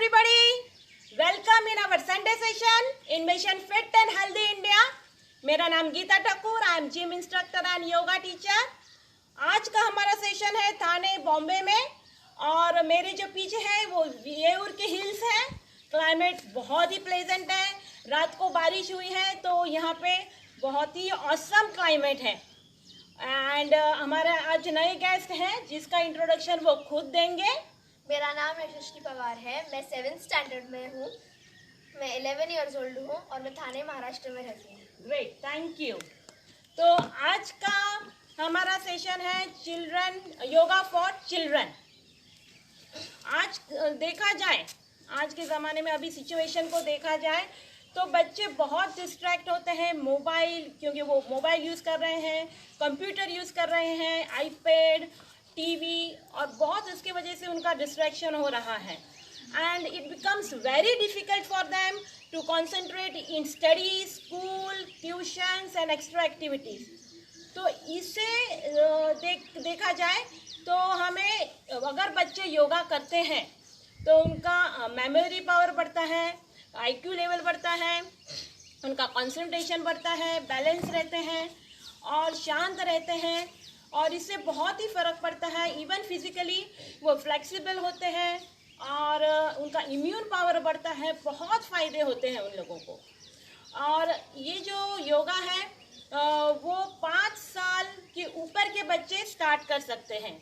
everybody. Welcome in our Sunday session in Mission Fit and Healthy India. मेरा नाम गीता ठाकुर, I am gym instructor and yoga teacher. आज का हमारा session है थाने बॉम्बे में और मेरे जो पीछे है वो येऊर के हिल्स हैं। क्लाइमेट बहुत ही प्लेजेंट है, रात को बारिश हुई है तो यहाँ पे बहुत ही ऑसम क्लाइमेट है। एंड हमारे आज नए गेस्ट हैं जिसका इंट्रोडक्शन वो खुद देंगे। मेरा नाम यशस्वी पवार है, मैं 7th स्टैंडर्ड में हूँ, मैं 11 इयर्स ओल्ड हूँ और मैं थाने महाराष्ट्र में रहती हूँ। Great, thank you. तो आज का हमारा सेशन है चिल्ड्रन योगा फॉर चिल्ड्रन। आज देखा जाए, आज के ज़माने में अभी सिचुएशन को देखा जाए तो बच्चे बहुत डिस्ट्रैक्ट होते हैं मोबाइल, क्योंकि वो मोबाइल यूज़ कर रहे हैं, कंप्यूटर यूज़ कर रहे हैं, आईपैड, टीवी, और बहुत इसके वजह से उनका डिस्ट्रैक्शन हो रहा है। And it becomes very difficult for them to concentrate in studies, school, tuitions and extra activities. तो इसे देखा जाए तो हमें, अगर बच्चे योगा करते हैं तो उनका मेमोरी पावर बढ़ता है, आईक्यू लेवल बढ़ता है, उनका कंसंट्रेशन बढ़ता है, बैलेंस रहते हैं और शांत रहते हैं, और इससे बहुत ही फ़र्क पड़ता है। इवन फिज़िकली वो फ्लेक्सिबल होते हैं और उनका इम्यून पावर बढ़ता है। बहुत फ़ायदे होते हैं उन लोगों को। और ये जो योगा है वो 5 साल के ऊपर के बच्चे स्टार्ट कर सकते हैं।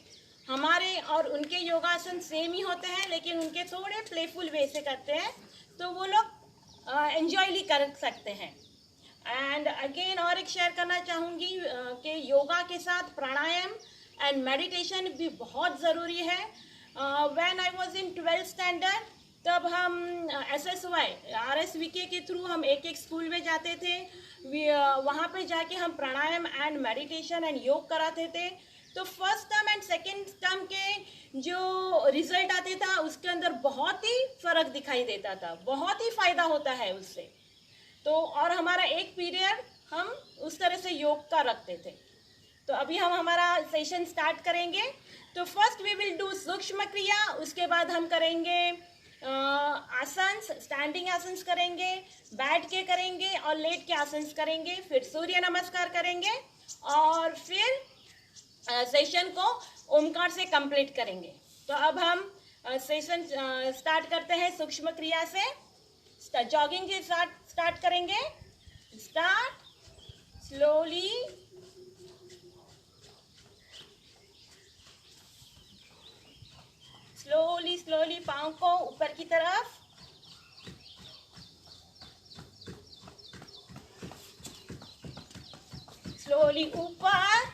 हमारे और उनके योगासन सेम ही होते हैं, लेकिन उनके थोड़े प्लेफुल वे से करते हैं तो वो लोग एंजॉयली कर सकते हैं। एंड अगेन और एक शेयर करना चाहूँगी कि योगा के साथ प्राणायाम एंड मेडिटेशन भी बहुत ज़रूरी है। When I was in 12th standard तब हम SSY RSVK के थ्रू हम एक स्कूल में जाते थे। वहाँ पे जाके हम प्राणायाम एंड मेडिटेशन एंड योग कराते थे। तो first term and second term के जो रिजल्ट आते था उसके अंदर बहुत ही फ़र्क दिखाई देता था, बहुत ही फ़ायदा होता है उससे। तो और हमारा एक पीरियड हम उस तरह से योग का रखते थे। तो अभी हम हमारा सेशन स्टार्ट करेंगे। तो फर्स्ट वी विल डू सूक्ष्म क्रिया, उसके बाद हम करेंगे आसन्स, स्टैंडिंग आसन्स करेंगे, बैठ के करेंगे और लेट के आसन्स करेंगे, फिर सूर्य नमस्कार करेंगे और फिर सेशन को ओमकार से कंप्लीट करेंगे। तो अब हम सेशन स्टार्ट करते हैं सूक्ष्म क्रिया से। जॉगिंग के साथ स्टार्ट करेंगे। स्टार्ट स्लोली, स्लोली स्लोली पाँव को ऊपर की तरफ, स्लोली ऊपर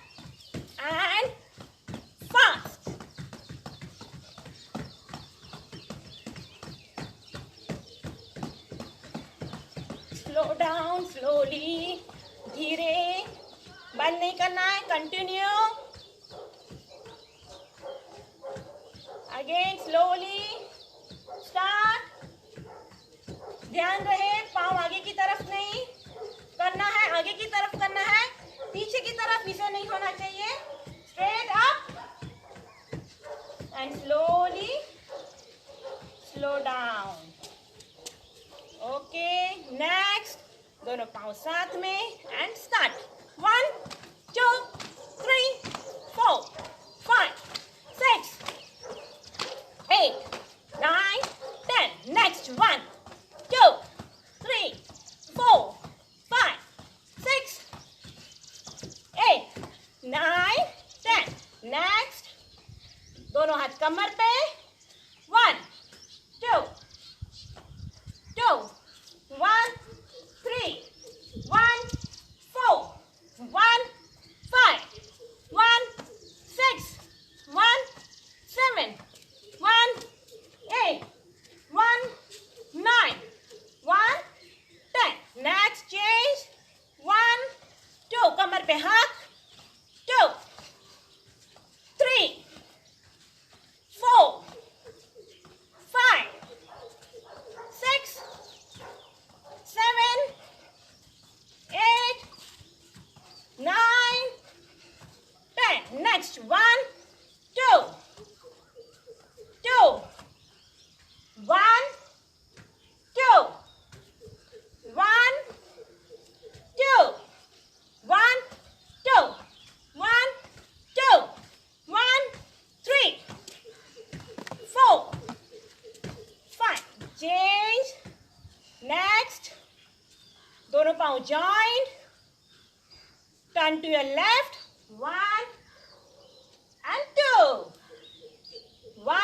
and fast. Slow down, slowly, धीरे, बंद नहीं करना है, कंटिन्यू। Again slowly start. ध्यान रहे पाँव आगे की तरफ नहीं करना है, आगे की तरफ करना है, पीछे की तरफ इसे नहीं होना चाहिए। Straight up and slowly slow down. Okay, next दोनों पाँव साथ में एंड स्टार्ट। 1 2 3 4 5 6 8 9 10। नेक्स्ट 1 2 3 4 5 6 8 9 10। नेक्स्ट दोनों हाथ कमर पे। 1 2 2 1 3 1 4 1 5 1 6 1 7 1 8 1 9 1 10। Next change. 1 2 कमर पे हाथ, 2 3 4 5 6 7 8 9 10। Next 1 2 2 1 पाँव joined. Turn to your left. 1 and 2. 1,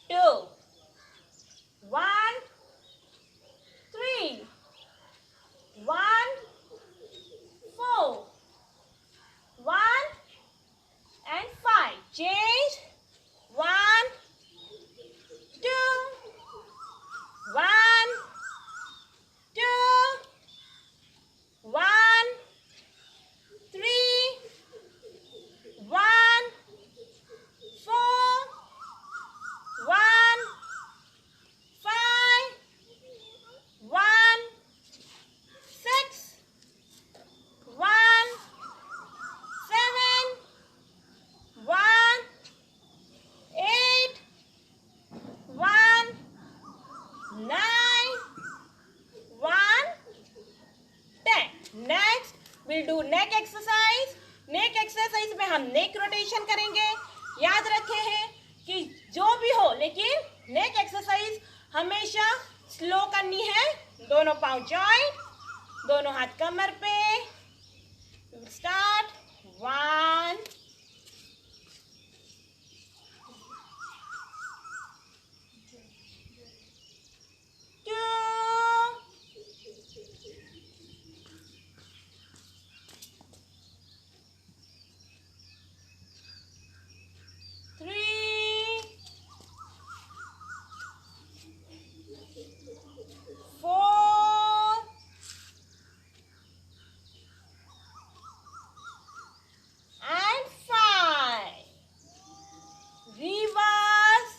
2. 1, 3. 1, 4. 1 and 5. Change. 1, 2. 1, 2. 1, 3. 1, 4. 1, 5. 1, 6. 1, 7. 1, 8. 1, 9. 1, 10. Next, we'll do neck exercise. Neck exercise में हम नेक रोटेशन करेंगे. याद रखे हैं कि जो भी हो लेकिन नेक एक्सरसाइज हमेशा स्लो करनी है. दोनों पाँव जॉइंट, दोनों हाथ कमर पे. स्टार्ट. 1, 2, 3, 4, and 5. Reverse.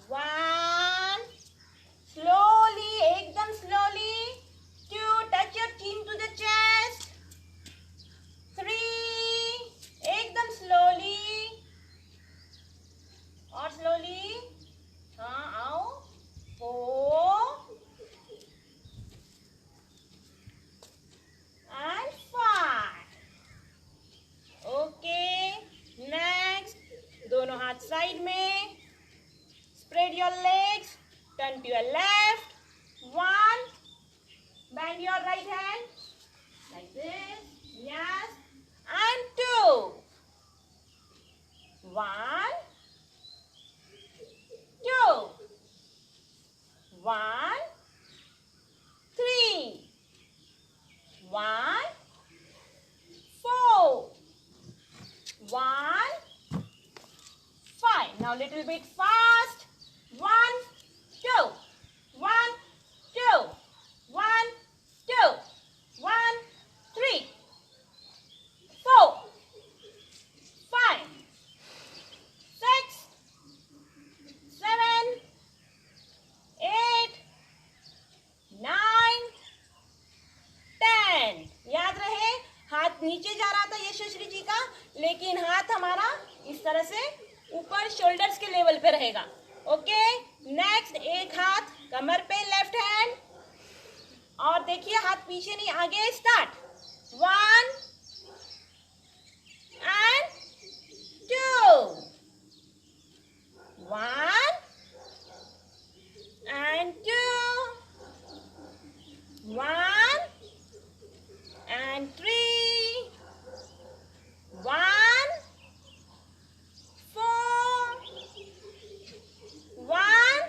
1. Slowly, एकदम slowly. 2. Touch your chin to the chest. 3. एकदम slowly. और slowly. हाँ आओ. 4 and 5. Okay. Next. दोनों हाथ साइड में. Spread your legs. Turn to your left. 1. Bend your right hand. Like this. Yes. And 2. 1, 2. 1, 3. 1, 4. 1, 5. Now little bit fast. 1, 2. 1, 2. 1, 2. 1, 3. 4. 5. 6. 7. 8. 9. 10. याद रहे हाथ नीचे जा रहा था यशस्वी जी का, लेकिन हाथ हमारा इस तरह से ऊपर शोल्डर्स के लेवल पे रहेगा. ओके. नेक्स्ट, एक हाथ कमर पे, लेफ्ट हैंड. और देखिए हाथ पीछे नहीं आगे. Start. 1 and 2. 1 and 2. 1 and 3. 1, 4. 1,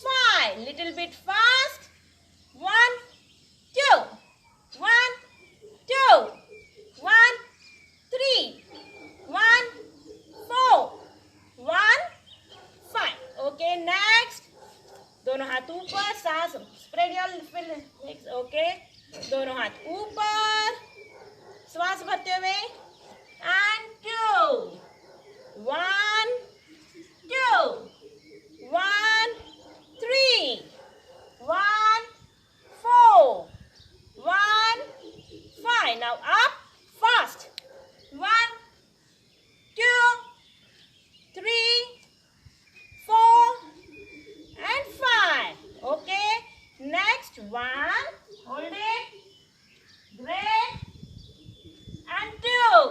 5. Little bit fast. 1, 2. 1, 2. 1, 3. 1, 4. 1, 5. Okay, next. दोनों हाथ ऊपर. सांस. Spread your legs. Okay. दोनों हाथ ऊपर. श्वास भरते हुए. And 2. 1, 2. 1, 3. 1, 4. 1, 5. Now up. Fast. 1, 2, 3, 4, and 5. Okay. Next. 1. Hold it. Break. And 2.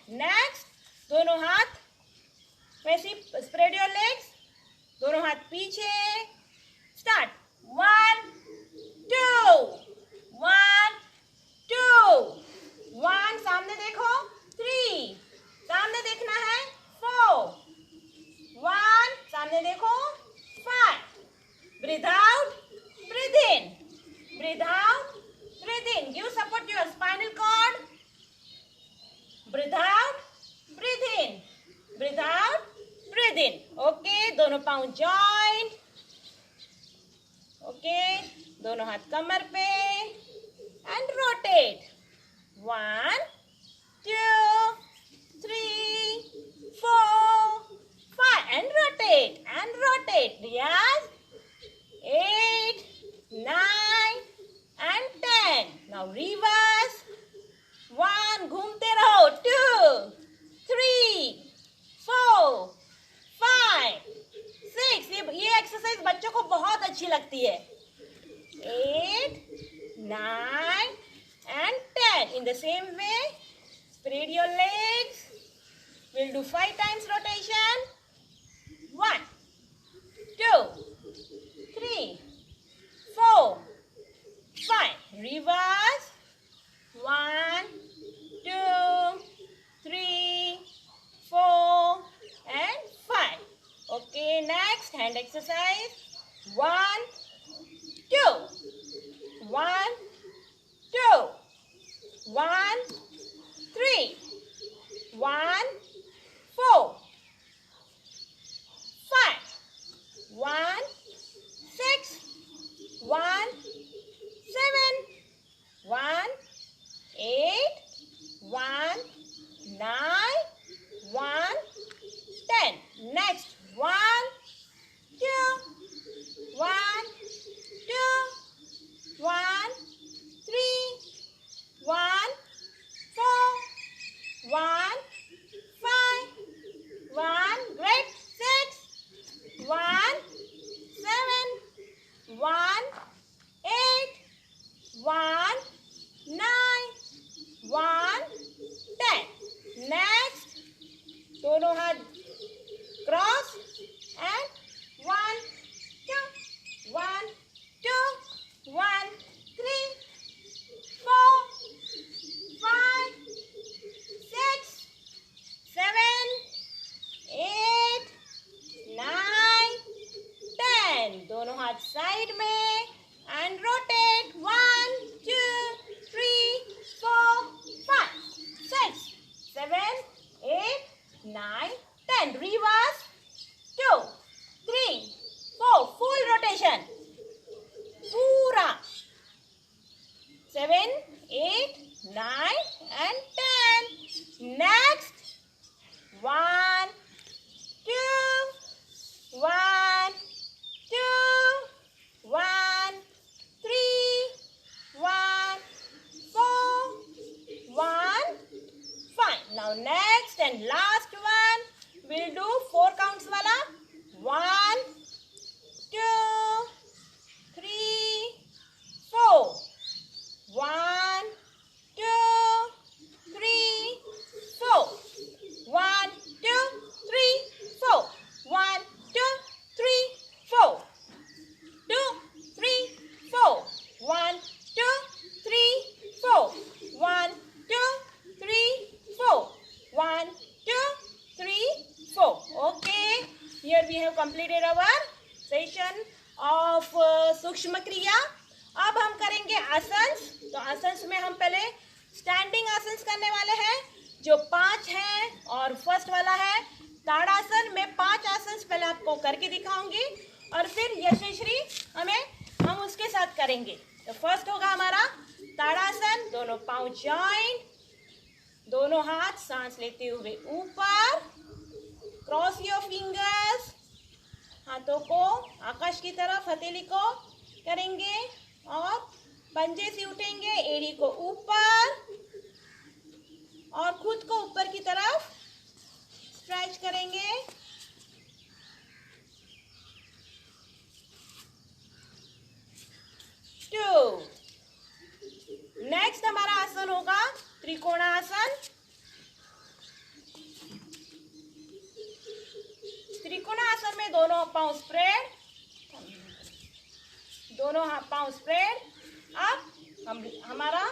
Next, दोनों हाथ वैसे स्प्रेड योर लेग्स, दोनों हाथ पीछे, स्टार्ट, 1 2 1 2 1, सामने देखो, 3, सामने देखना है, 4 1, सामने देखो, 5, breathe out, breathe in, breathe out, breathe in, give support to your spinal cord, breathe out, breathe in, breathe out, breathe in. Okay, दोनों पाँव joint, okay, दोनों हाथ कमर पे and rotate, 1 2 3 4 5 and rotate, Riyaz, 8 9 and 10. Now reverse, 1, घूमते रहो, 2 3 4 5 6, ये exercise बच्चों को बहुत अच्छी लगती है, 8 9 and 10. In the same way, spread your legs, we'll do 5 times rotation, 1 2 3 4 5, reverse, 1 2 3 4 and 5. Okay, next hand exercise, 1 2 1 2 1 3 1 4 5 1 6 1 7 1 8 1 9 1 10. Next, 1 2 1 2 1 3 1 4 1 5 1, great, 6 1 7 1 8 1 9 1 10. Next, दोनों हाथ क्रॉस and 1 2 1 2 1 3 4 5 6 7 8 9 10. दोनों हाथ साइड में and rotate, 1 2 3 4 5 6 7 8 9 10. Reverse, 2 3 4, full rotation, पूरा, 7 8 9 and 10. Next, 1 2 1 2 1 3 1 4 1 5. Now next and last one, we'll do 4 counts wala, 1 2 3 4 1 2 3 4 1 2 3 4 1 2 3 4 2 3 4 1 2 3 4 1 2 3 4 1 2 3 4. Okay, here we have completed our session of सूक्ष्म क्रिया. अब हम करेंगे आसन्स. तो आसन्स में हम पहले स्टैंडिंग आसन्स करने वाले हैं जो 5 हैं, और फर्स्ट वाला है ताड़ासन. मैं 5 आसन्स पहले आपको करके दिखाऊंगी और फिर यशश्री हम उसके साथ करेंगे. तो फर्स्ट होगा हमारा ताड़ासन, दोनों पाँव जॉइंट, दोनों हाथ सांस लेते हुए ऊपर, क्रॉस योर फिंगर्स, हाथों को आकाश की तरफ, हथेली को करेंगे और पंजे से उठेंगे, एड़ी को ऊपर और खुद को ऊपर की तरफ स्ट्रेच करेंगे. 2. नेक्स्ट हमारा आसन होगा त्रिकोणासन. दोनों पाँव स्प्रेड, दोनों पाँव स्प्रेड। अब हम हमारा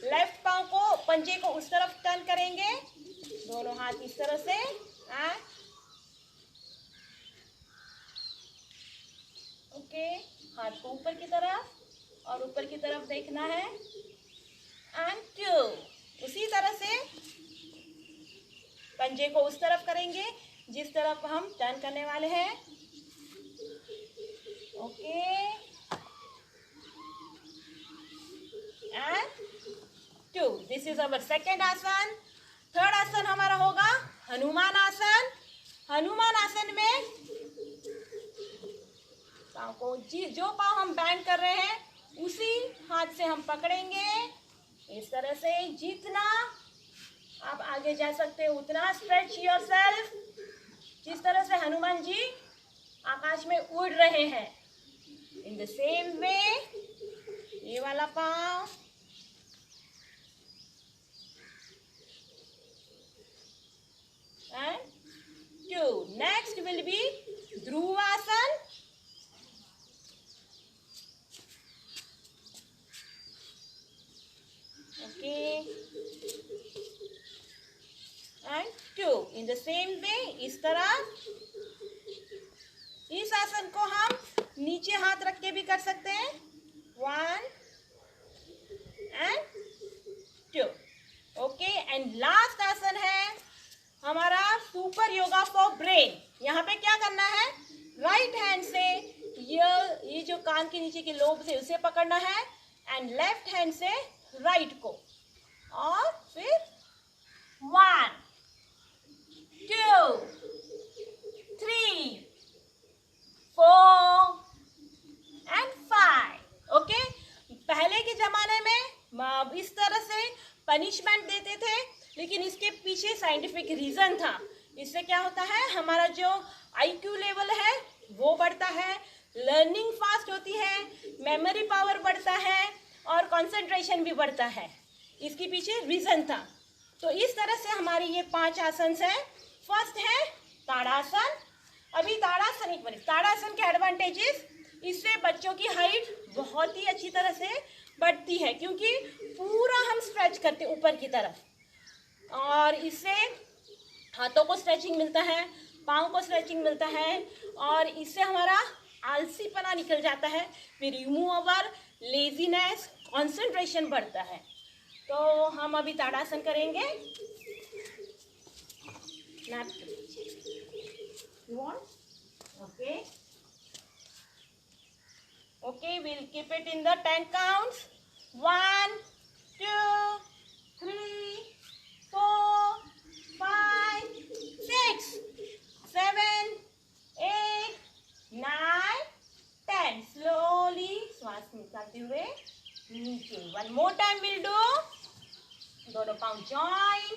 लेफ्ट पाँव को, पंजे को उस तरफ टर्न करेंगे, दोनों हाथ इस तरह से, ओके, हाथ को ऊपर की तरफ और ऊपर की तरफ देखना है, एंड 2। उसी तरह से पंजे को उस तरफ करेंगे जिस तरफ हम टर्न करने वाले हैं, okay, and 2। This is our second आसन। थर्ड आसन हमारा होगा हनुमान आसन। हनुमान आसन में पाँव को, जो पाँव हम बैंड कर रहे हैं उसी हाथ से हम पकड़ेंगे इस तरह से। जितना आप आगे जा सकते हो उतना स्ट्रेच योरसेल्फ, जिस तरह से हनुमान जी आकाश में उड़ रहे हैं। इन द सेम वे ये वाला पाँव, and 2. Next will be Dhruvasan. Okay. And 2. In the same way, इस तरह। इस आसन को हम नीचे हाथ रख के भी कर सकते हैं। 1 and 2. Okay. And last आसन है हमारा सुपर योगा फॉर ब्रेन। यहाँ पे क्या करना है, राइट हैंड से ये जो कान के नीचे के लोब से उसे पकड़ना है, एंड लेफ्ट हैंड से राइट को, और फिर 1 2 3 4 and 5। ओके, पहले के जमाने में इस तरह से पनिशमेंट देते थे, लेकिन इसके पीछे साइंटिफिक रीजन था। इससे क्या होता है, हमारा जो आईक्यू लेवल है वो बढ़ता है, लर्निंग फास्ट होती है, मेमोरी पावर बढ़ता है और कंसंट्रेशन भी बढ़ता है। इसके पीछे रीजन था। तो इस तरह से हमारी ये 5 आसन हैं। फर्स्ट है ताड़ासन। अभी ताड़ासन, एक मिनट, ताड़ासन के एडवांटेजेस, इससे बच्चों की हाइट बहुत ही अच्छी तरह से बढ़ती है, क्योंकि पूरा हम स्ट्रेच करते हैं ऊपर की तरफ, और इससे हाथों को स्ट्रेचिंग मिलता है, पाँव को स्ट्रेचिंग मिलता है, और इससे हमारा आलसीपना निकल जाता है, फिर रिमूव अवर लेजीनेस, कंसंट्रेशन बढ़ता है। तो हम अभी ताड़ासन करेंगे। Okay okay, we'll keep it in the 10 counts. 1 2 3 4 5 6 7 8 9 10। Slowly श्वास निकालते हुए नीचे। 1 more time we'll do। दोनों पाँव जॉइन,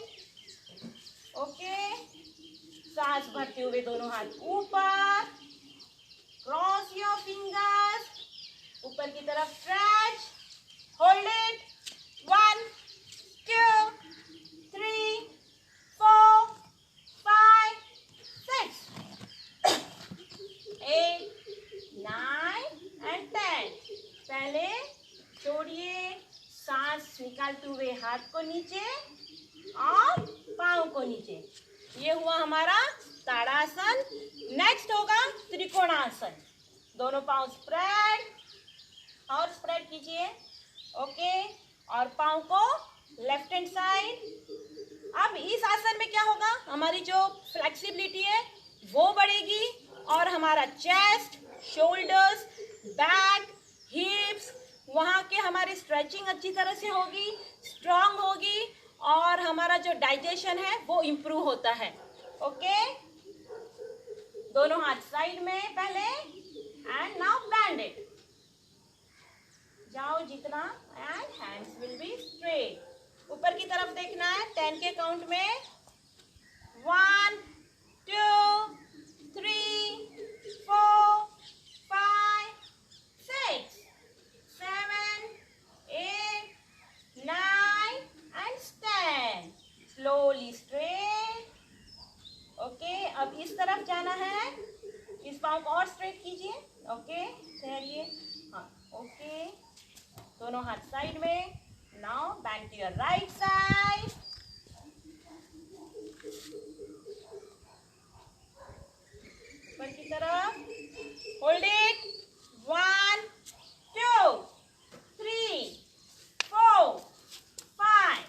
ओके, सांस भरते हुए दोनों हाथ ऊपर, क्रॉस योर फिंगर्स, ऊपर की तरफ स्ट्रेच, होल्ड इट। 1 2 3 4 5 6 8 9 and 10। पहले छोड़िए, सांस निकालते हुए हाथ को नीचे और पाँव को नीचे। ये हुआ हमारा ताड़ासन। नेक्स्ट होगा त्रिकोणासन। दोनों पाँव स्प्रेड और स्प्रेड कीजिए, ओके, और पाँव को लेफ्ट हैंड साइड। अब इस आसन में क्या होगा, हमारी जो फ्लेक्सिबिलिटी है वो बढ़ेगी, और हमारा चेस्ट, शोल्डर्स, बैक, हिप्स, वहाँ के हमारी स्ट्रेचिंग अच्छी तरह से होगी, स्ट्रांग होगी, और हमारा जो डाइजेशन है वो इम्प्रूव होता है। ओके, दोनों हाथ साइड में पहले, एंड नाउ बैंड इट। जाओ जितना, and hands will be straight. ऊपर की तरफ देखना है 10 के काउंट में। 1 2 3 4 5 6 7 8 9 and stand। Slowly straight. Okay, अब इस तरफ जाना है, पाँव को और स्ट्रेट कीजिए। ओके, ठहरिए। हाँ, ओके, दोनों हाथ साइड में। Now bend to your right side. ऊपर की तरफ। Hold it. 1 2 3 4 5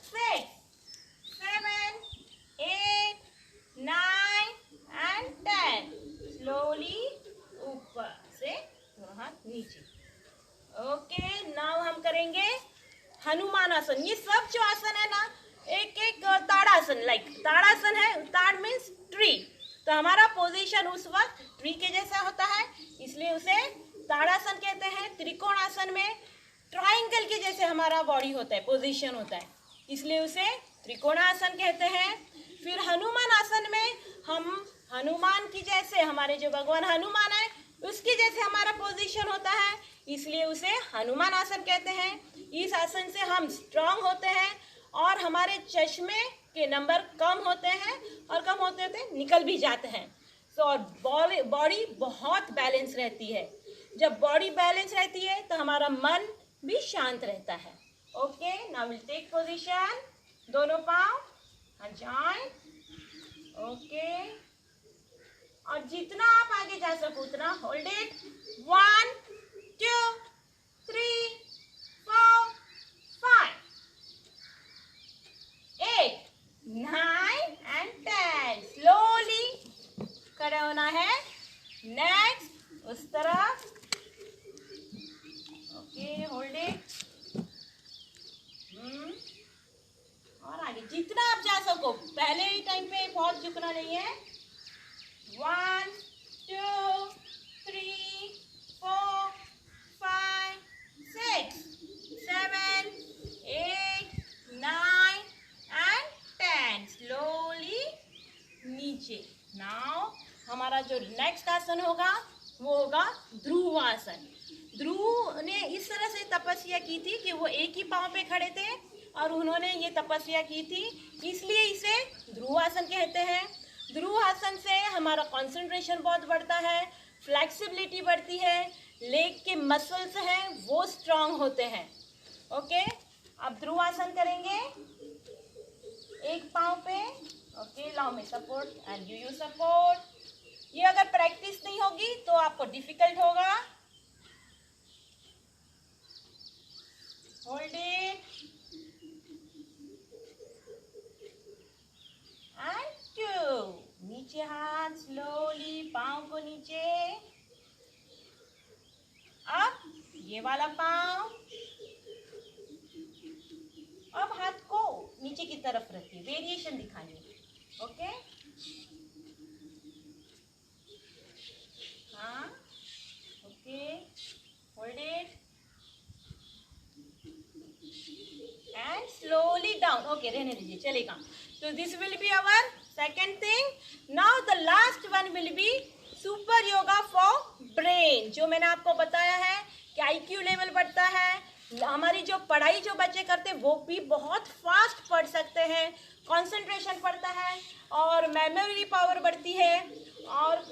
6 7 8 9 and 10। स्लोली ऊपर से दोनों हाथ नीचे। ओके, नाउ हम करेंगे हनुमान आसन। ये सब जो आसन है ना, एक एक ताड़ासन, लाइक ताड़ासन है, ताड़ मीन्स ट्री, तो हमारा पोजीशन उस वक्त ट्री के जैसा होता है, इसलिए उसे ताड़ासन कहते हैं। त्रिकोण आसन में ट्रायंगल के जैसे हमारा बॉडी होता है, पोजीशन होता है, इसलिए उसे त्रिकोणासन कहते हैं। फिर हनुमान आसन में हम हनुमान की जैसे, हमारे जो भगवान हनुमान है उसके जैसे हमारा पोजीशन होता है, इसलिए उसे हनुमान आसन कहते हैं। इस आसन से हम स्ट्रांग होते हैं और हमारे चश्मे के नंबर कम होते हैं और कम होते होते निकल भी जाते हैं। सो और बॉडी बहुत बैलेंस रहती है। जब बॉडी बैलेंस रहती है तो हमारा मन भी शांत रहता है। Okay, now will take position. दोनों पाँव जॉइन। ओके, और जितना आप आगे जा सको उतना। Hold it. 1 2 3 4 5 8 9 and 10। स्लोली खड़े होना है। नेक्स्ट उस तरफ। Okay, hold it. और आगे जितना आप जा सको, पहले ही टाइम पे बहुत झुकना नहीं है। 1 2 3 4 5 6 7 8 9 and 10। स्लोली नीचे। नाउ हमारा जो नेक्स्ट आसन होगा वो होगा ध्रुव आसन। ध्रुव ने इस तरह से तपस्या की थी कि वो एक ही पाँव पे खड़े थे और उन्होंने ये तपस्या की थी, इसलिए इसे ध्रुव आसन कहते हैं। ध्रुव आसन से हमारा कंसंट्रेशन बहुत बढ़ता है, फ्लेक्सिबिलिटी बढ़ती है, लेग के मसल्स हैं वो स्ट्रांग होते हैं। ओके, अब ध्रुव आसन करेंगे एक पाँव पे। ओके, लाओ me support and give you support. ये अगर प्रैक्टिस नहीं होगी तो आपको डिफिकल्ट होगा। Hold it and 2। नीचे हाथ, स्लोली पाँव को नीचे। अब ये वाला पाँव, अब हाथ को नीचे की तरफ रखिए, वेरिएशन दिखाइए। ओके, हाँ, okay, hold it and slowly down. Okay, रहने दीजिए, चलेगा। तो this will be our second thing. Now the last one will be super yoga for brain. जो मैंने आपको बताया है कि IQ लेवल बढ़ता है, हमारी जो पढ़ाई जो बच्चे करते हैं वो भी बहुत फास्ट पढ़ सकते हैं, कंसंट्रेशन बढ़ता है और मेमोरी पावर बढ़ती है और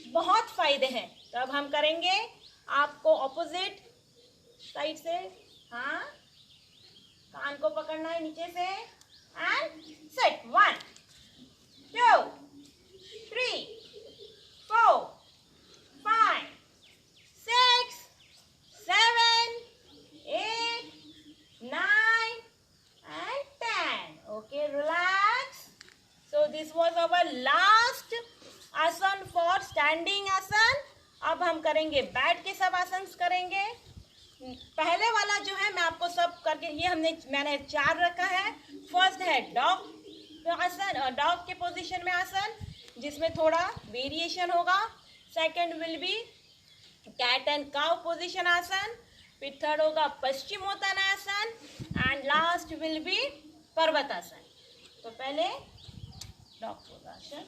बहुत फायदे हैं। तो अब हम करेंगे, आपको ऑपोजिट साइड से, हाँ, कान को पकड़ना है नीचे से and set. 1 2 3 4 5 6 7 8 9 and 10। Okay, relax. So this was our last आसन फॉर स्टैंडिंग आसन। अब हम करेंगे बैठ के सब आसन करेंगे। पहले वाला जो है मैं आपको सब करके, ये मैंने 4 रखा है। फर्स्ट है डॉग आसन, डॉग के पोजीशन में आसन जिसमें थोड़ा वेरिएशन होगा। Second will be cat and cow position आसन। फिर थर्ड होगा पश्चिमोत्तानासन एंड लास्ट विल बी पर्वतासन। तो पहले डॉग पोजीशन,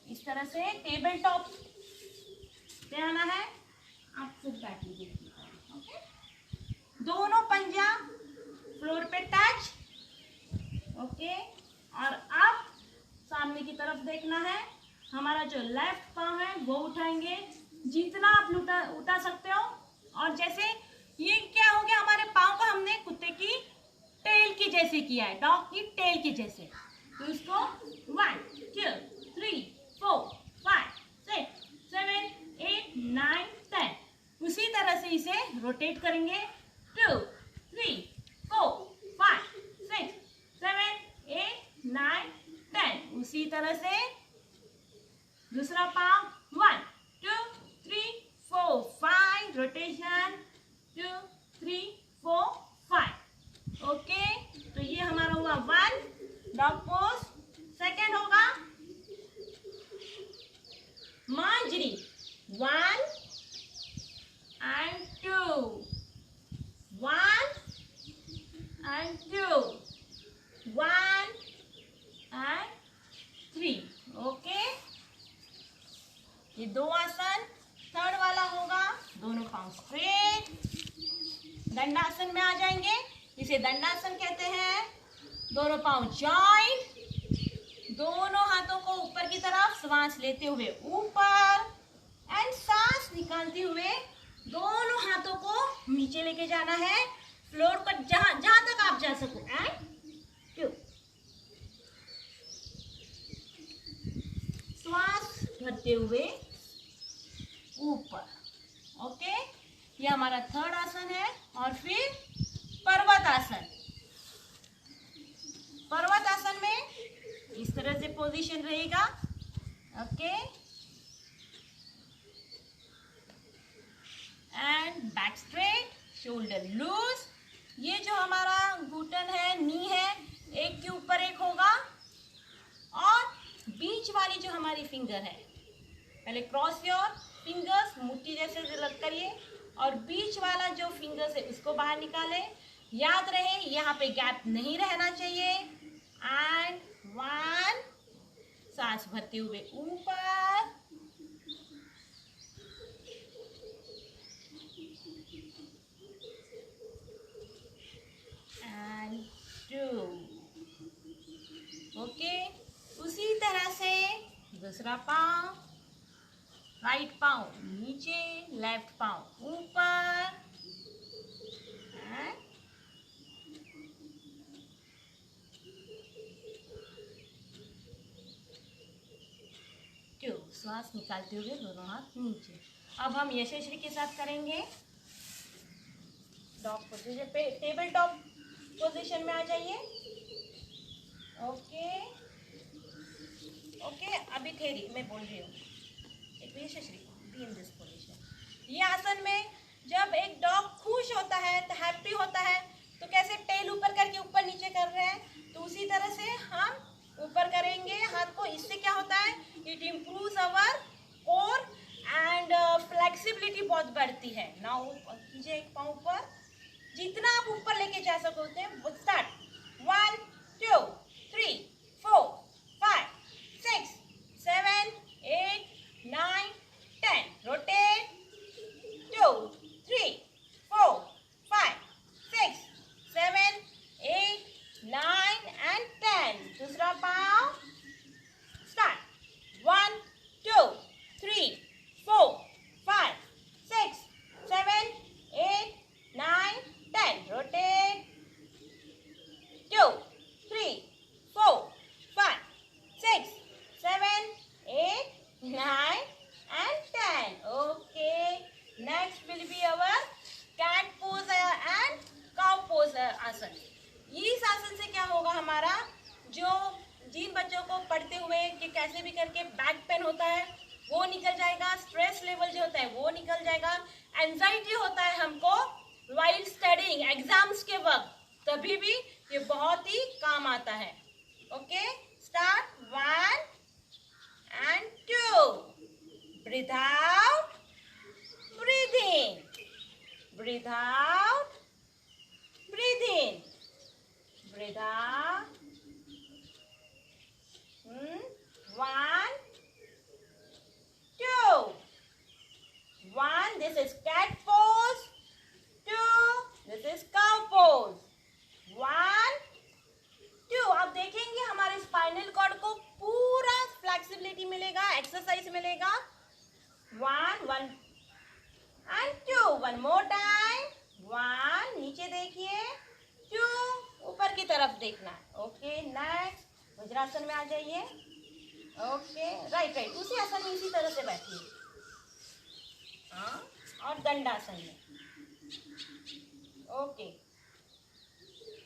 इस तरह से टेबल टॉप पे आना है। आप खुद बैठ लीजिए। ओके, दोनों पंजा फ्लोर पे टच। ओके, और अब सामने की तरफ देखना है। हमारा जो लेफ्ट पाँव है वो उठाएंगे, जितना आप उठा सकते हो। और जैसे ये क्या हो गया, हमारे पाँव को हमने कुत्ते की टेल की जैसे किया है, डॉग की टेल की जैसे। तो इसको 1 2 3 4 5 6 7 8 9 10 उसी तरह से इसे रोटेट करेंगे। 2 3 4 5 6 7 8 9 10 उसी तरह से दूसरा पाँव 1 2 3 4 5 रोटेशन 2 3 4 5। ओके, तो ये हमारा हुआ 1 डॉग पोज। सेकेंड होगा मांजरी 1 and 2 1 and 2 1 and 3। ओके, ये दो आसन। थर्ड वाला होगा दोनों पाँव स्ट्रेट, दंडासन में आ जाएंगे। इसे दंडासन कहते हैं। दोनों पाँव जॉइंट, दोनों हाथों को ऊपर की तरफ, श्वास लेते हुए ऊपर एंड सांस निकालते हुए दोनों हाथों को नीचे लेके जाना है, फ्लोर पर जहां जहां तक आप जा सको। एंड 2 श्वास भरते हुए ऊपर। ओके, ये हमारा थर्ड आसन है। और फिर पर्वत आसन। पर्वत आसन में इस तरह से पोजीशन रहेगा। Okay, and back straight, shoulder loose. ये जो हमारा घुटन है, नी है, एक के ऊपर एक होगा। और बीच वाली जो हमारी फिंगर है, पहले क्रॉस योर फिंगर्स, मुट्ठी जैसे लग करिए, और बीच वाला जो फिंगर्स है उसको बाहर निकाले। याद रहे यहाँ पे गैप नहीं रहना चाहिए। एंड 1 सांस भरते हुए ऊपर, एंड 2। ओके, उसी तरह से दूसरा पाँव, राइट पाँव नीचे, लेफ्ट पाँव ऊपर, एंड 2। श्वास निकालते हुए दोनों हाथ नीचे। अब हम यशस्वी के साथ करेंगे। डॉग पोजीशन पे, टेबल टॉप पोजीशन में आ जाइए। ओके ओके, अभी ठहरी, मैं बोल रही हूँ। एक यशस्वी बी इन दिस पोजीशन। ये आसन में जब एक डॉग खुश होता है, तो हैप्पी होता है, तो कैसे टेल ऊपर करके ऊपर नीचे कर रहे हैं, तो उसी तरह से हम ऊपर करेंगे हाथ को। इससे क्या होता है, it improves our core and flexibility बहुत बढ़ती है। नाउ कीजिए एक पाँव ऊपर, जितना आप ऊपर लेके जा सकते हैं। Start 1 2 3 4 5 6 7 8 9 10 rotate 2 3 4 5 6 7 8 9 and 10। दूसरा पाँव start 1 2 3 4 5 6 7 8 9 10 rotate 2 3 4 5 6 7 8 9 and 10। okay, next will be our cat pose and cow pose आसन। इस आसन से क्या होगा, हमारा जो जिन बच्चों को पढ़ते हुए कि कैसे भी करके बैक पेन होता है वो निकल जाएगा, स्ट्रेस लेवल जो होता है वो निकल जाएगा, एंजाइटी होता है हमको वाइल स्टडिंग एग्जाम्स के वक्त, तभी भी ये बहुत ही काम आता है। Okay, start 1 and 2, breathe out, breathe in, breathe out, breathe in, breathe out। 1 2 1, this is cat pose, 2, this is cow pose, 1 2। आप देखेंगे हमारे स्पाइनल कॉर्ड को पूरा फ्लेक्सिबिलिटी मिलेगा, 1 1 and 2. One more time. 1, नीचे देखिए. 2, ऊपर की तरफ देखना है. ओके, नेक्स्ट वज्रासन में आ जाइए. ओके, राइट राइट, उसी आसन में इसी तरह से बैठिए. हाँ, और दंडासन में. ओके,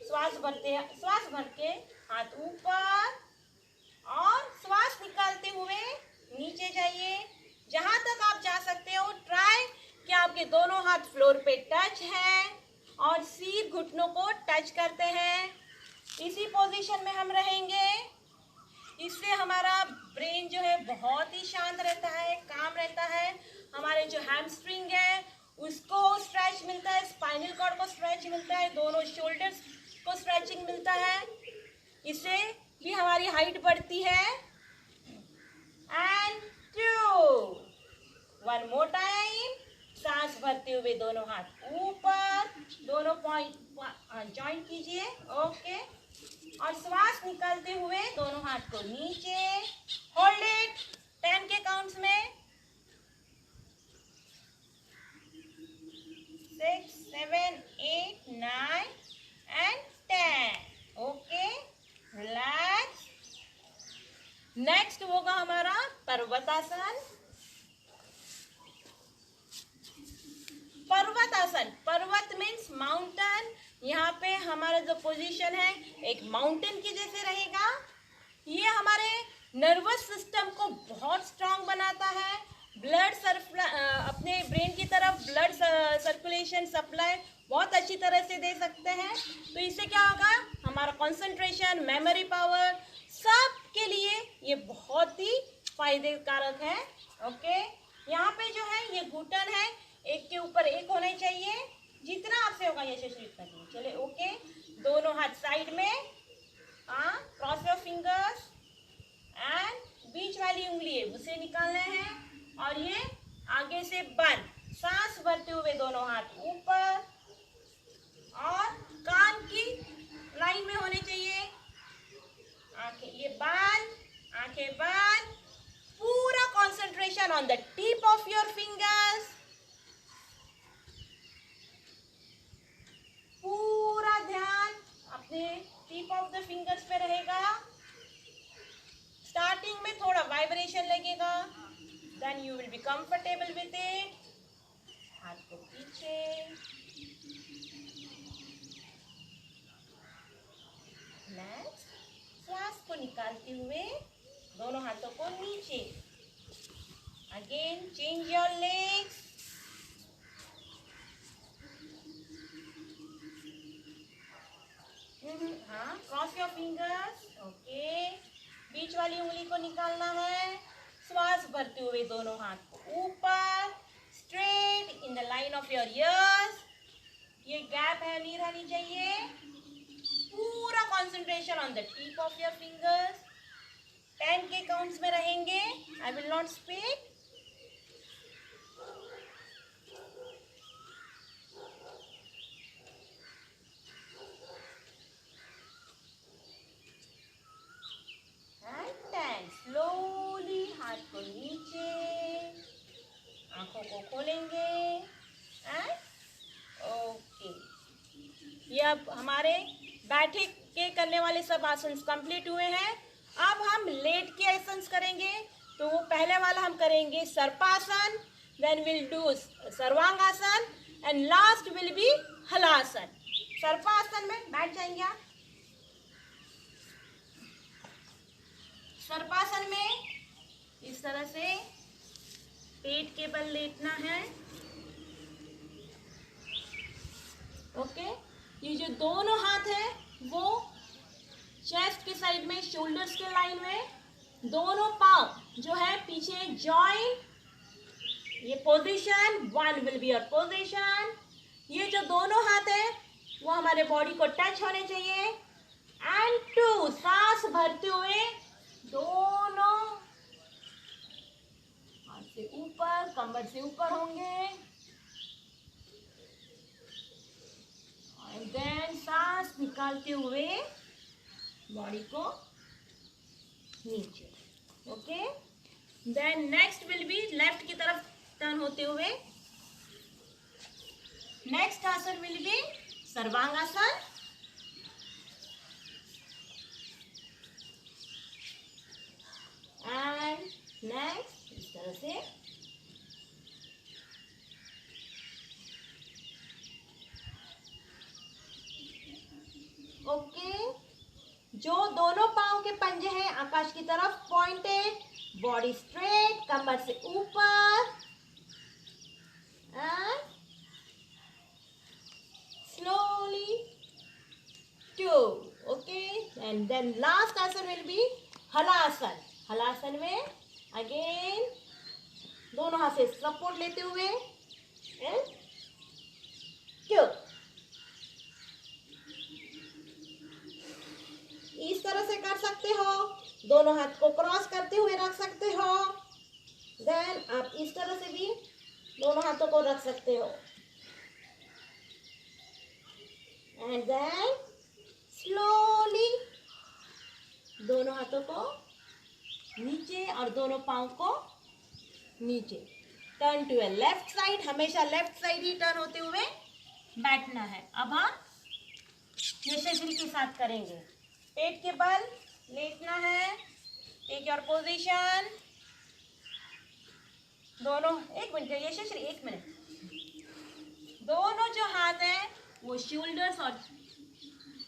श्वास भर के हाथ ऊपर और श्वास निकालते हुए नीचे जाइए. जहां तक आप जा सकते हो. ट्राई कि आपके दोनों हाथ फ्लोर पे टच हैं और सिर घुटनों को टच करते हैं. इसी पोजीशन में हम रहेंगे. इससे हमारा ब्रेन जो है बहुत ही शांत रहता है, काम रहता है. हमारे जो हैमस्ट्रिंग है उसको स्ट्रेच मिलता है, स्पाइनल कॉर्ड को स्ट्रेच मिलता है, दोनों शोल्डर्स को स्ट्रेचिंग मिलता है. इससे भी हमारी हाइट बढ़ती है. And 2, one more time. सांस भरते हुए दोनों हाथ ऊपर, दोनों पॉइंट जॉइंट कीजिए. ओके, और श्वास निकालते हुए दोनों हाथ को नीचे. होल्ड इट 10 के काउंट्स में. 6 7 8 9 and 10. Okay, relax. नेक्स्ट होगा हमारा पर्वतासन. पर्वत मीन्स माउंटेन. यहाँ पे हमारा जो पोजीशन है एक माउंटेन की जैसे रहेगा. ये हमारे नर्वस सिस्टम को बहुत स्ट्रांग बनाता है. ब्लड अपने ब्रेन की तरफ ब्लड सर्कुलेशन सप्लाई बहुत अच्छी तरह से दे सकते हैं. तो इससे क्या होगा, हमारा कंसंट्रेशन, मेमोरी पावर, सब के लिए ये बहुत ही फायदेकारक है. ओके, यहाँ पे जो है ये घुटन है, एक के ऊपर एक होने चाहिए. जितना आपसे होगा ये शरीर करिए. चले. ओके, दोनों हाथ साइड में. क्रॉस योर फिंगर्स एंड बीच वाली उंगली है उसे निकालना है और ये आगे से बंद. सांस भरते हुए दोनों हाथ ऊपर और कान की लाइन में होने चाहिए. आंखें ये बंद, आंखें बंद. पूरा concentration on the tip of your fingers. पूरा ध्यान अपने टिप ऑफ द फिंगर्स पे रहेगा. स्टार्टिंग में थोड़ा वाइब्रेशन लगेगा, then you will be comfortable with it. हाथ को पीछे. नेक्स्ट, श्वास को निकालते हुए दोनों हाथों को नीचे. Again change your legs. हाँ, क्रॉस योर फिंगर्स. ओके, बीच वाली उंगली को निकालना है. श्वास भरते हुए दोनों हाथ को ऊपर, straight in the line of your ears. ये गैप है नहीं रहनी चाहिए. पूरा concentration on the tip of your fingers. 10 के काउंट्स में रहेंगे. I will not speak. Slowly हाथ को नीचे, आंखों को खोलेंगे. ओके, ये अब हमारे बैठे के करने वाले सब आसन कंप्लीट हुए हैं. अब हम लेट के आसन करेंगे. तो वो पहले वाला हम करेंगे सर्पासन, देन विल डू सर्वांगासन एंड लास्ट विल बी हलासन. सर्पासन में बैठ जाएंगे आप. सर्पासन में इस तरह से पेट के बल लेटना है. ओके, ये जो दोनों हाथ है वो चेस्ट के साइड में, शोल्डर्स के लाइन में. दोनों पांव जो है पीछे जॉइन. ये position 1 will be your position. ये जो दोनों हाथ है वो हमारे बॉडी को टच होने चाहिए. एंड 2, सांस भरते हुए दोनों हाथ से ऊपर, कमर से ऊपर होंगे. और देन सांस निकालते हुए बॉडी को नीचे. Okay, then next will be left की तरफ टर्न होते हुए। Next asan will be sarvangasana. And next इस तरह से। ओके, जो दोनों पांव के पंजे हैं आकाश की तरफ पॉइंटेड, बॉडी स्ट्रेट, कमर से ऊपर, and slowly to. Okay, and then last asan will be halasana. Halasana में अगेन दोनों हाथ से सपोर्ट लेते हुए एंड टू। इस तरह से कर सकते हो, दोनों हाथ को क्रॉस करते हुए रख सकते हो। देन आप इस तरह से भी दोनों हाथों को रख सकते हो। एंड देन स्लोली दोनों हाथों को नीचे और दोनों पांव को नीचे। Turn to a left side, हमेशा लेफ्ट साइड ही टर्न होते हुए बैठना है। अब हम यशस्वी के साथ करेंगे। पेट के बल लेटना है। Take your position. दोनों, एक मिनट यशस्वी, एक मिनट। दोनों जो हाथ हैं वो शोल्डर्स और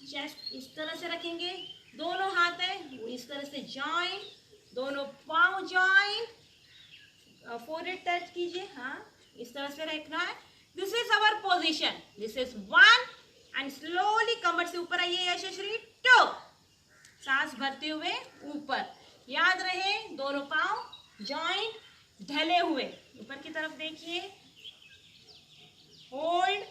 चेस्ट इस तरह से रखेंगे। दोनों हाथ हैं वो इस तरह से जॉइंट, दोनों पांव जॉइंट, फोरहेड टच कीजिए। हाँ, इस तरह से रखना है। This is our position. This is 1 and slowly कमर से ऊपर आइए यशस्वी। 2, सांस भरते हुए ऊपर। याद रहे दोनों पांव जॉइंट ढले हुए। ऊपर की तरफ देखिए। होल्ड।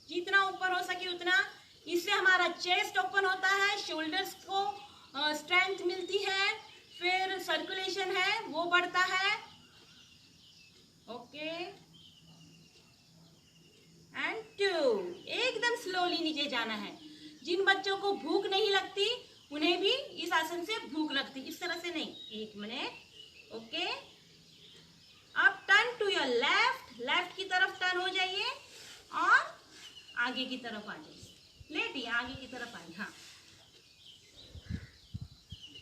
जितना ऊपर हो सके उतना। इससे हमारा चेस्ट ओपन होता है, शोल्डर्स को स्ट्रेंथ मिलती है, फिर सर्कुलेशन है वो बढ़ता है। Okay, and 2। एकदम स्लोली नीचे जाना है। जिन बच्चों को भूख नहीं लगती उन्हें भी इस आसन से भूख लगती, इस तरह से नहीं। 1 मिनट। ओके, अब turn to your left. Left की तरफ टर्न हो जाइए और आगे की तरफ आ जाइए। लेटिए, आगे की तरफ आइए। हाँ,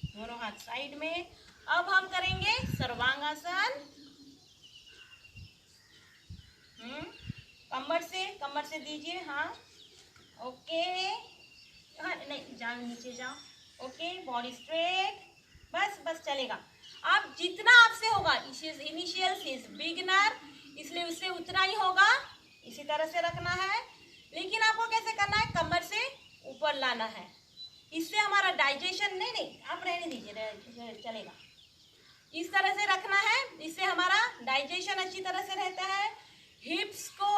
दोनों हाथ साइड में। अब हम करेंगे सर्वांगासन। कमर से दीजिए। हाँ, ओके। हाँ, नहीं, जाओ नीचे जाओ। Okay, body straight. बस बस चलेगा। आप जितना आपसे होगा, इनिशियल इज बिगिनर, इसलिए उससे उतना ही होगा। इसी तरह से रखना है। लेकिन आपको कैसे करना है, कमर से ऊपर लाना है। इससे हमारा डाइजेशन, नहीं आप रहने दीजिए, चलेगा। इस तरह से रखना है, इससे हमारा डाइजेशन अच्छी तरह से रहता है। हिप्स को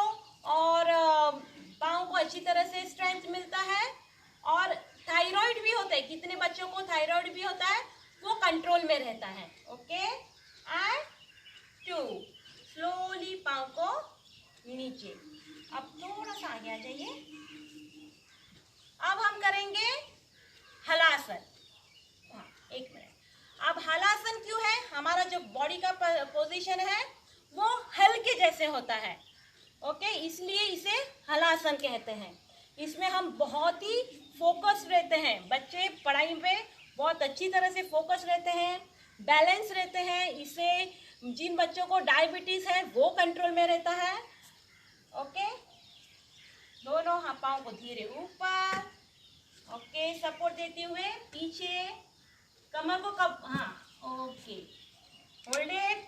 और पाँव को अच्छी तरह से स्ट्रेंथ मिलता है। और थायराइड भी होता है, कितने बच्चों को थायराइड भी होता है, वो कंट्रोल में रहता है। ओके, एंड 2, स्लोली पाँव को नीचे। अब थोड़ा सा आगे आ जाइए। अब हम करेंगे हलासन। हाँ, 1 मिनट। अब हलासन क्यों है, हमारा जो बॉडी का पोजीशन है वो हल्के जैसे होता है। ओके, इसलिए इसे हलासन कहते हैं। इसमें हम बहुत ही फोकस रहते हैं। बच्चे पढ़ाई पे बहुत अच्छी तरह से फोकस रहते हैं, बैलेंस रहते हैं। इससे जिन बच्चों को डायबिटीज है वो कंट्रोल में रहता है। ओके, दोनों पाँव को धीरे ऊपर। ओके, सपोर्ट देते हुए पीछे, कमर को कब, हाँ, okay. Hold it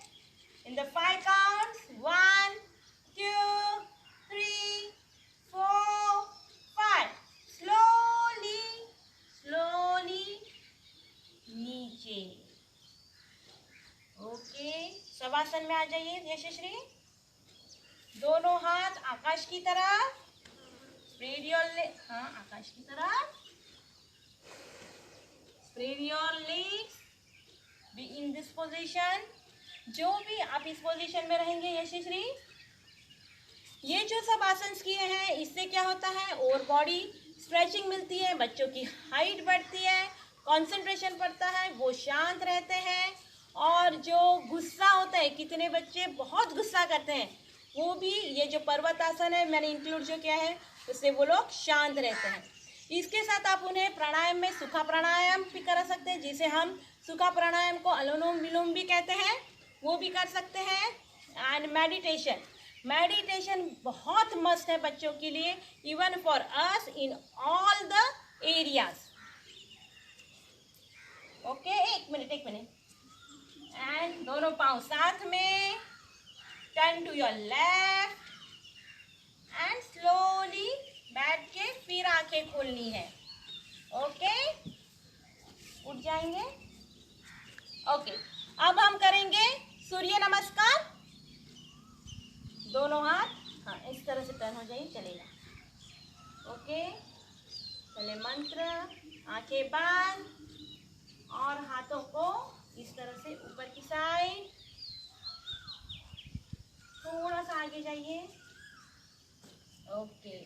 in the 5 counts. 1 2 3 4 5। Slowly slowly नीचे। ओके, शवासन में आ जाइए यशस्वी। दोनों हाथ आकाश की तरफ, स्प्रेड योर लेग। हाँ, आकाश की तरफ। Spread your legs, be in this position. जो भी आप इस पोजीशन में रहेंगे यशस्वी। ये जो सब आसन किए हैं, इससे क्या होता है, और बॉडी स्ट्रेचिंग मिलती है, बच्चों की हाइट बढ़ती है, कंसंट्रेशन बढ़ता है, वो शांत रहते हैं। और जो गुस्सा होता है, कितने बच्चे बहुत गुस्सा करते हैं, वो भी ये जो पर्वतासन है मैंने इंक्लूड जो किया है, उससे वो लोग शांत रहते हैं। इसके साथ आप उन्हें प्राणायाम में सुखा प्राणायाम भी करा सकते हैं, जिसे हम सुखा प्राणायाम को अनुलोम विलोम भी कहते हैं, वो भी कर सकते हैं। एंड मेडिटेशन बहुत मस्त है बच्चों के लिए, even for us in all the areas. Okay, एक मिनट। एंड दोनों पाँव साथ में, turn to your left and slowly बैठ के फिर आंखें खोलनी है। ओके, उठ जाएंगे। ओके, अब हम करेंगे सूर्य नमस्कार। दोनों हाथ, हाँ, इस तरह से टर्न हो जाइए, चलेगा। ओके, पहले मंत्र, आंखें बंद और हाथों को इस तरह से ऊपर की साइड, थोड़ा सा आगे जाइए। ओके,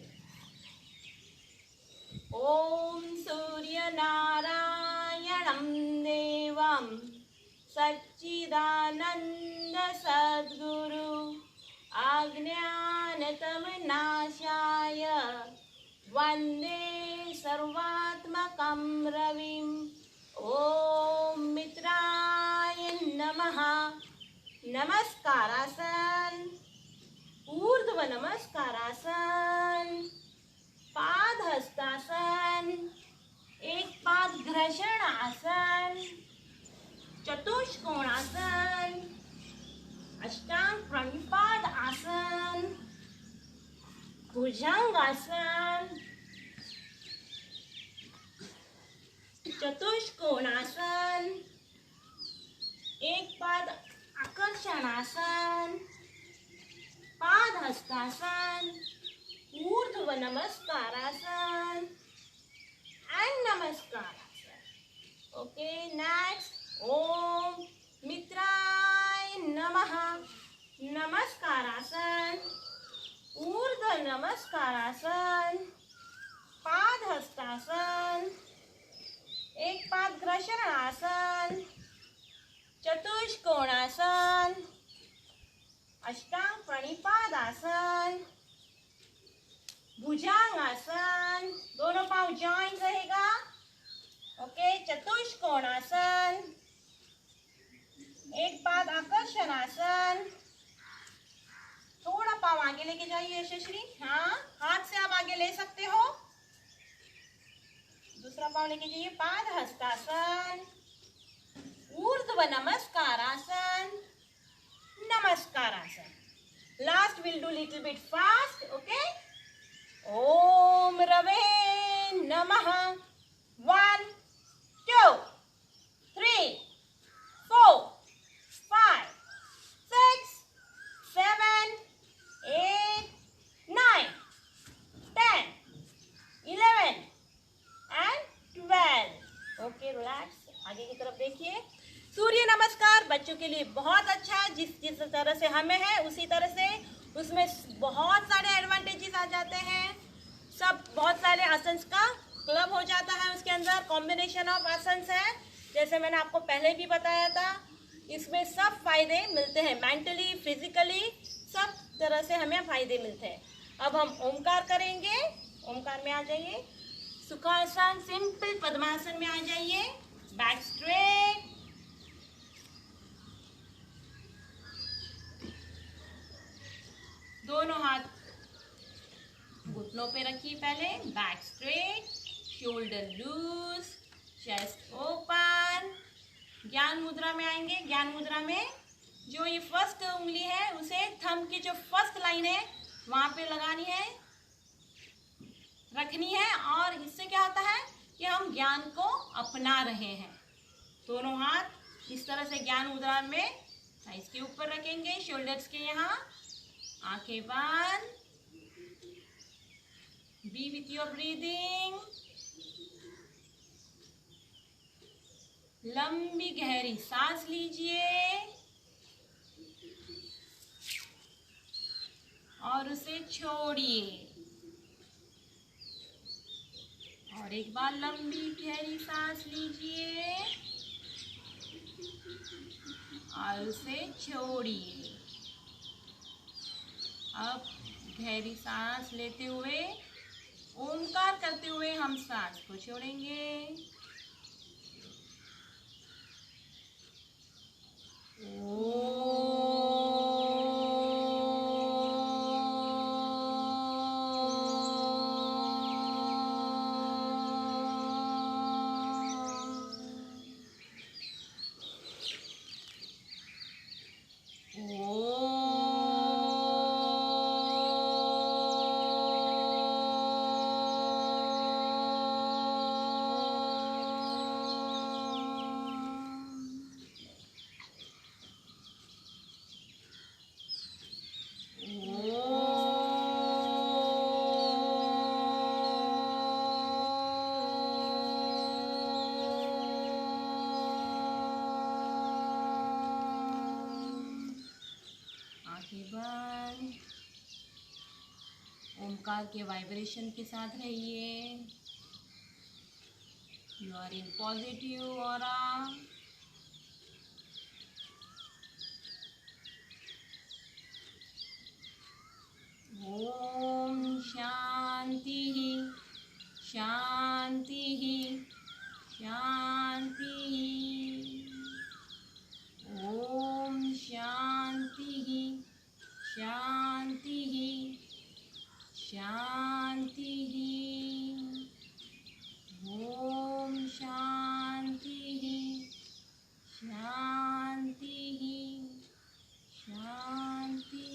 ओम सूर्य नारायणं देवं सच्चिदानंद सद्गुरु अज्ञानतमनाशाय वंदे सर्वात्मकं रविं। ओम मित्राय नमः। नमस्कारासन, ऊर्ध्व नमस्कारासन, पादहस्तासन, एक पाद घर्षण आसन, चतुष्कोणासन, अष्टांग प्रणिपात आसन, भुजंगासन, चतुष्कोणासन, एक पाद आकर्षणासन, पादहस्तासन, ऊर्ध्व नमस्कारासन एंड नमस्कारासन। ओके, नेक्स्ट, ओम मित्राय नमः। नमस्कारासन, ऊर्ध्व नमस्कारासन, पादहस्तासन, एक पाद घर्षण आसन, चतुष्कोणासन, अष्टांग प्रणिपादासन, भुजंगासन, दोनों पाँव जॉइंट रहेगा। ओके, चतुष्कोणासन, एक पाद आकर्षणासन, थोड़ा पाँव आगे लेके जाइए यशस्वी, हाँ, हाथ से आप आगे ले सकते हो, दूसरा पाँव लेके जाइए। पादहस्तासन, ऊर्ध्व नमस्कारासन, नमस्कारासन। Last will do little bit fast. Okay, ओम रवे नमः। 1 2 3 4 5 6 7 8 9 10 11 एंड 12। ओके, रिलैक्स, आगे की तरफ देखिए। सूर्य नमस्कार बच्चों के लिए बहुत अच्छा है, जिस तरह से हमें है उसी तरह से उसमें बहुत सारे एडवांटेजेस आ जाते हैं। सब बहुत सारे आसन्स का क्लब हो जाता है, उसके अंदर कॉम्बिनेशन ऑफ आसन्स है, जैसे मैंने आपको पहले भी बताया था। इसमें सब फायदे मिलते हैं, मेंटली, फिजिकली, सब तरह से हमें फायदे मिलते हैं। अब हम ओमकार करेंगे। ओमकार में आ जाइए, सुखासन, सिंपल पद्मासन में आ जाइए, बैक स्ट्रेट, दोनों हाथ घुटनों पे रखिए, पहले back straight, shoulder loose, chest open. ज्ञान मुद्रा में आएंगे। ज्ञान मुद्रा में जो ये फर्स्ट उंगली है उसे थंब की जो फर्स्ट लाइन है वहां पे लगानी है, रखनी है, और इससे क्या होता है कि हम ज्ञान को अपना रहे हैं। दोनों हाथ इस तरह से ज्ञान मुद्रा में इसके ऊपर रखेंगे, शोल्डर्स के यहाँ, आंखें बंद, बी विथ योर ब्रीदिंग, लंबी गहरी सांस लीजिए और उसे छोड़िए, और और एक बार लंबी गहरी सांस लीजिए और उसे छोड़िए। अब गहरी सांस लेते हुए ओंकार करते हुए हम सांस को छोड़ेंगे। बंद। ओमकार के वाइब्रेशन के साथ रहिए। You are in positive aura. ओम शांति शांति शांति। ओम शांति शांति शांति। ओम शांति शांति शांति।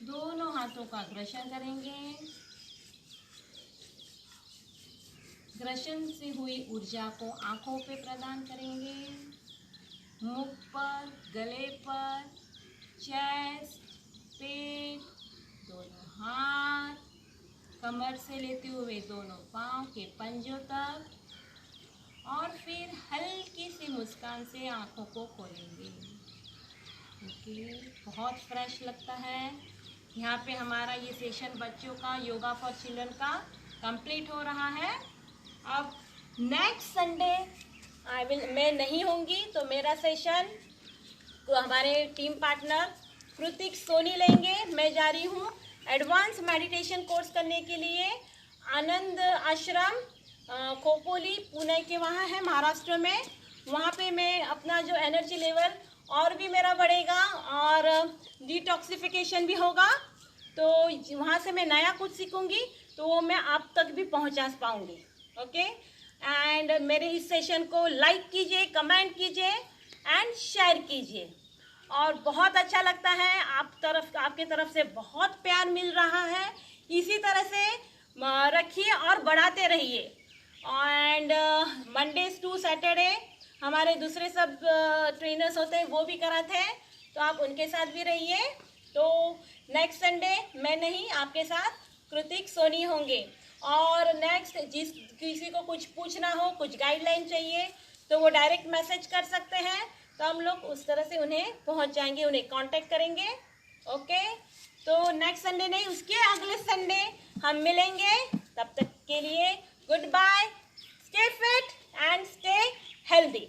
दोनों हाथों का घर्षण करेंगे। घर्षण से हुई ऊर्जा को आंखों पे प्रदान करेंगे। मुख पर, गले पर, चेस्ट, पेट, दोनों हाथ, कमर से लेते हुए दोनों पांव के पंजों तक, और फिर हल्की सी मुस्कान से आंखों को खोलेंगे। ओके, बहुत फ्रेश लगता है। यहाँ पे हमारा ये सेशन बच्चों का योगा फॉर चिल्ड्रन का कंप्लीट हो रहा है। अब नेक्स्ट संडे मैं नहीं होंगी, तो मेरा सेशन हमारे टीम पार्टनर कृतिक सोनी लेंगे। मैं जा रही हूँ एडवांस मेडिटेशन कोर्स करने के लिए आनंद आश्रम खोपोली पुणे के वहाँ है महाराष्ट्र में। वहाँ पे मैं अपना जो एनर्जी लेवल और भी मेरा बढ़ेगा और डिटॉक्सिफिकेशन भी होगा। तो वहाँ से मैं नया कुछ सीखूंगी तो वो मैं आप तक भी पहुँचा पाऊँगी। ओके, एंड मेरे इस सेशन को लाइक कीजिए, कमेंट कीजिए एंड शेयर कीजिए। और बहुत अच्छा लगता है, आपके तरफ से बहुत प्यार मिल रहा है। इसी तरह से रखिए और बढ़ाते रहिए। एंड मंडेज टू सैटरडे हमारे दूसरे सब ट्रेनर्स होते हैं, वो भी कराते हैं, तो आप उनके साथ भी रहिए। तो नेक्स्ट संडे मैं नहीं, आपके साथ कृतिक सोनी होंगे। और नेक्स्ट किसी को कुछ पूछना हो, कुछ गाइडलाइन चाहिए, तो वो डायरेक्ट मैसेज कर सकते हैं, तो हम लोग उस तरह से उन्हें पहुंच जाएंगे, उन्हें कांटेक्ट करेंगे। ओके, तो नेक्स्ट संडे नहीं, उसके अगले संडे हम मिलेंगे। तब तक के लिए good bye, stay fit and stay healthy.